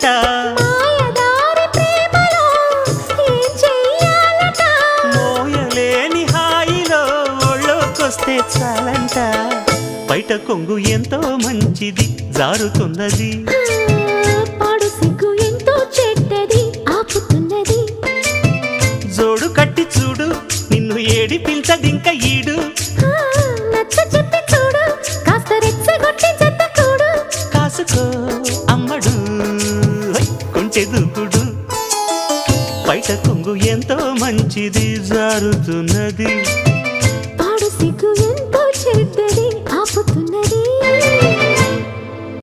చాలంట మాయదారి ప్రేమలో ఏం చెయ్యాలట మోయలేని హాయిలో ఒళ్ళోకొస్తే చాలంట బయట కొంగు ఎంతో మంచిది జారుతున్నది పాడు సిగ్గు ఎంతో చెడ్డది ఆపుతున్నది జోడు కట్టి చూడు నిన్ను ఏడిపించదింక ఈడు నచ్చ చెప్పి చూడు కాస్త రెచ్చగొట్టి జత కూడు కాసుకో అమ్మడు కొంచె దూకుడు బయట కొంగు ఎంతో మంచిది జారుతున్నది